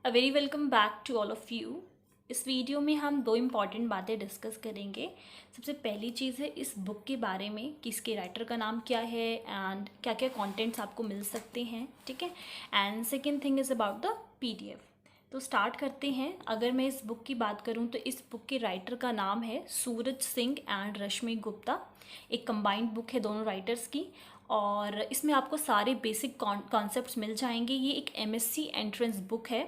A very welcome back to all of you. इस video में हम दो इम्पॉर्टेंट बातें डिस्कस करेंगे। सबसे पहली चीज़ है इस बुक के बारे में कि इसके राइटर का नाम क्या है एंड क्या क्या कंटेंट्स आपको मिल सकते हैं, ठीक है। And second thing is about the PDF. तो स्टार्ट करते हैं। अगर मैं इस बुक की बात करूं तो इस बुक के राइटर का नाम है सूरज सिंह एंड रश्मि गुप्ता। एक कंबाइंड बुक है दोनों राइटर्स की, और इसमें आपको सारे बेसिक कॉन्सेप्ट्स मिल जाएंगे। ये एक एमएससी एंट्रेंस बुक है।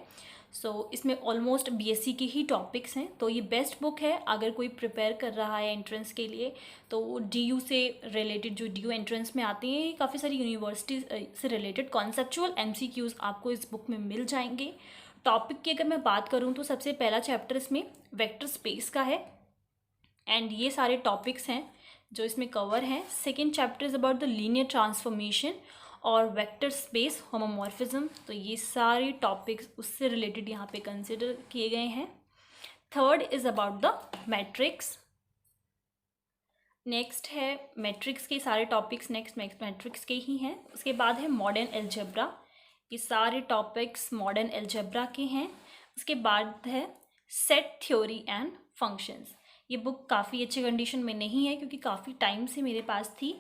इसमें ऑलमोस्ट बीएससी की ही टॉपिक्स हैं, तो ये बेस्ट बुक है अगर कोई प्रिपेयर कर रहा है एंट्रेंस के लिए। तो डीयू से रिलेटेड जो डीयू एंट्रेंस में आती हैं, काफ़ी सारी यूनिवर्सिटीज़ से रिलेटेड कॉन्सेप्चुअल एमसीक्यूज़ आपको इस बुक में मिल जाएंगे। टॉपिक की अगर मैं बात करूँ तो सबसे पहला चैप्टर इसमें वेक्टर स्पेस का है, एंड ये सारे टॉपिक्स हैं जो इसमें कवर हैं। Second chapter is about the linear transformation और वेक्टर स्पेस होमोमॉर्फिज्म। तो ये सारे टॉपिक्स उससे रिलेटेड यहाँ पे कंसिडर किए गए हैं। Third is about the matrix. Next है मैट्रिक्स के सारे टॉपिक्स, नेक्स्ट मैट्रिक्स के ही हैं। उसके बाद है मॉडर्न एल्जेब्रा। ये सारे टॉपिक्स मॉडर्न एल्जेब्रा के हैं। उसके बाद है सेट थ्योरी एंड फंक्शंस। ये बुक काफ़ी अच्छी कंडीशन में नहीं है क्योंकि काफ़ी टाइम से मेरे पास थी।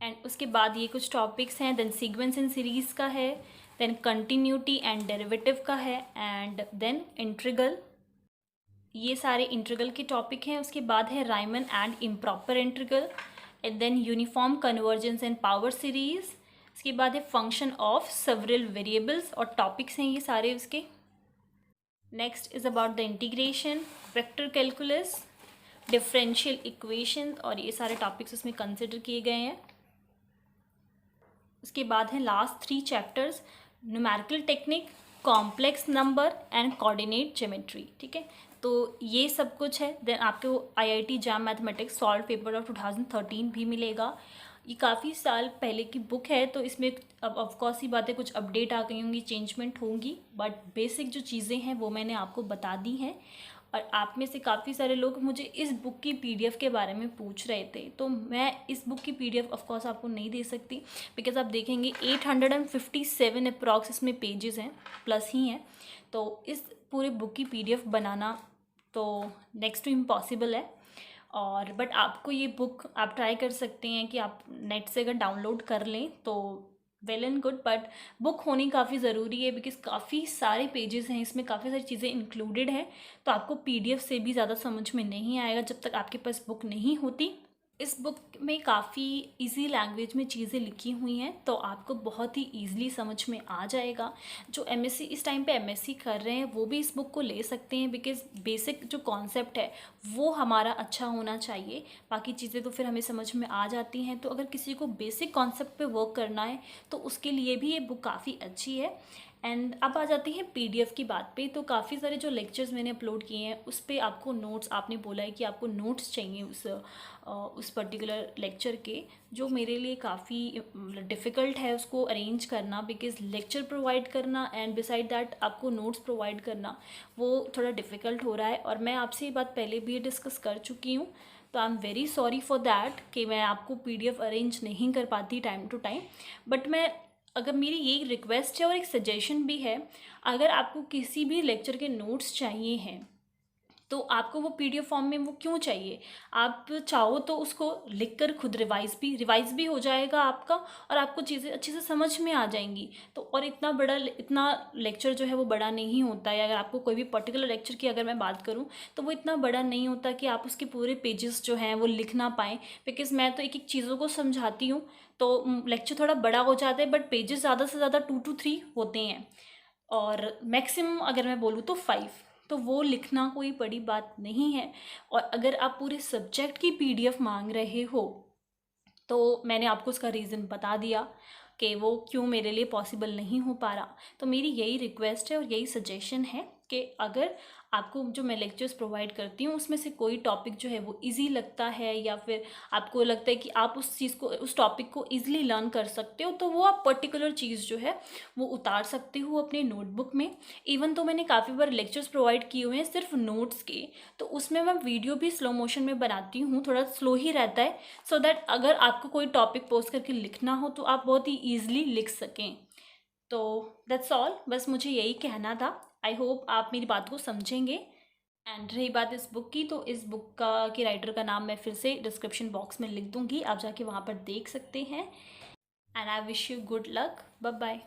एंड उसके बाद ये कुछ टॉपिक्स हैं। देन सीक्वेंस इन सीरीज़ का है, देन कंटिन्यूटी एंड डेरिवेटिव का है, एंड देन इंट्रीगल। ये सारे इंट्रीगल के टॉपिक हैं। उसके बाद है Riemann and improper integral, and then uniform convergence and power series. उसके बाद है फंक्शन ऑफ सेवरल वेरिएबल्स, और टॉपिक्स हैं ये सारे उसके। Next is about the integration, vector calculus, differential equation, और ये सारे टॉपिक्स उसमें कंसिडर किए गए हैं। उसके बाद है last 3 chapters, numerical technique, complex number and coordinate geometry, ठीक है। तो ये सब कुछ है। देन आपको IIT jam mathematics solve paper of 2013 भी मिलेगा। ये काफ़ी साल पहले की बुक है, तो इसमें अब ऑफकोर्स ही बातें कुछ अपडेट आ गई होंगी, चेंजमेंट होंगी, बट बेसिक जो चीज़ें हैं वो मैंने आपको बता दी हैं। और आप में से काफ़ी सारे लोग मुझे इस बुक की पीडीएफ के बारे में पूछ रहे थे, तो मैं इस बुक की पीडीएफ ऑफ कोर्स आपको नहीं दे सकती, बिकॉज आप देखेंगे 857 अप्रॉक्स इसमें पेजेस हैं, प्लस ही हैं। तो इस पूरे बुक की पीडीएफ बनाना तो नेक्स्ट टू इम्पॉसिबल है। और बट आपको ये बुक आप ट्राई कर सकते हैं कि आप नेट से अगर डाउनलोड कर लें तो well and good, but book होनी काफ़ी ज़रूरी है बिकॉज काफ़ी सारे पेजेस हैं इसमें, काफ़ी सारी चीज़ें इंक्लूडेड हैं। तो आपको पीडीएफ से भी ज़्यादा समझ में नहीं आएगा जब तक आपके पास बुक नहीं होती। इस बुक में काफ़ी इजी लैंग्वेज में चीज़ें लिखी हुई हैं, तो आपको बहुत ही ईजिली समझ में आ जाएगा। जो एमएससी इस टाइम पे एमएससी कर रहे हैं वो भी इस बुक को ले सकते हैं, बिकॉज बेसिक जो कॉन्सेप्ट है वो हमारा अच्छा होना चाहिए। बाकी चीज़ें तो फिर हमें समझ में आ जाती हैं। तो अगर किसी को बेसिक कॉन्सेप्ट पे वर्क करना है तो उसके लिए भी ये बुक काफ़ी अच्छी है। एंड अब आ जाती हैं पीडीएफ की बात पे। तो काफ़ी सारे जो लेक्चर्स मैंने अपलोड किए हैं उस पर आपको नोट्स, आपने बोला है कि आपको नोट्स चाहिए उस पर्टिकुलर लेक्चर के, जो मेरे लिए काफ़ी डिफ़िकल्ट है उसको अरेंज करना, बिकॉज़ लेक्चर प्रोवाइड करना एंड बिसाइड दैट आपको नोट्स प्रोवाइड करना वो थोड़ा डिफ़िकल्ट हो रहा है। और मैं आपसे ये बात पहले भी डिस्कस कर चुकी हूँ, तो I am very sorry for that कि मैं आपको पीडीएफ अरेंज नहीं कर पाती टाइम टू टाइम। बट मैं, अगर मेरी यही रिक्वेस्ट है और एक सजेशन भी है, अगर आपको किसी भी लेक्चर के नोट्स चाहिए हैं तो आपको वो पीडीएफ फॉर्म में वो क्यों चाहिए, आप चाहो तो उसको लिखकर खुद रिवाइज भी हो जाएगा आपका, और आपको चीज़ें अच्छे से समझ में आ जाएंगी। तो और इतना लेक्चर जो है वो बड़ा नहीं होता है। अगर आपको कोई भी पर्टिकुलर लेक्चर की अगर मैं बात करूँ तो वो इतना बड़ा नहीं होता कि आप उसके पूरे पेजेस जो हैं वो लिख ना पाएँ, बिकॉज़ मैं तो एक एक चीज़ों को समझाती हूँ। तो लेक्चर थोड़ा बड़ा हो जाता है, बट पेजेस ज़्यादा से ज़्यादा 2 to 3 होते हैं, और मैक्सिमम अगर मैं बोलूँ तो 5। तो वो लिखना कोई बड़ी बात नहीं है। और अगर आप पूरे सब्जेक्ट की पीडीएफ मांग रहे हो तो मैंने आपको उसका रीज़न बता दिया कि वो क्यों मेरे लिए पॉसिबल नहीं हो पा रहा। तो मेरी यही रिक्वेस्ट है और यही सजेशन है कि अगर आपको जो मैं लेक्चर्स प्रोवाइड करती हूँ उसमें से कोई टॉपिक जो है वो इजी लगता है, या फिर आपको लगता है कि आप उस चीज़ को, उस टॉपिक को इजीली लर्न कर सकते हो, तो वो आप पर्टिकुलर चीज़ जो है वो उतार सकते हो अपने नोटबुक में। इवन तो मैंने काफ़ी बार लेक्चर्स प्रोवाइड किए हुए हैं सिर्फ नोट्स के, तो उसमें मैं वीडियो भी स्लो मोशन में बनाती हूँ, थोड़ा स्लो ही रहता है, सो दैट अगर आपको कोई टॉपिक पोस्ट करके लिखना हो तो आप बहुत ही ईजिली लिख सकें। तो दैट्स ऑल, बस मुझे यही कहना था। आई होप आप मेरी बात को समझेंगे। एंड रही बात इस बुक की, तो इस बुक के राइटर का नाम मैं फिर से डिस्क्रिप्शन बॉक्स में लिख दूंगी, आप जाके वहाँ पर देख सकते हैं। And I wish you good luck. Bye bye.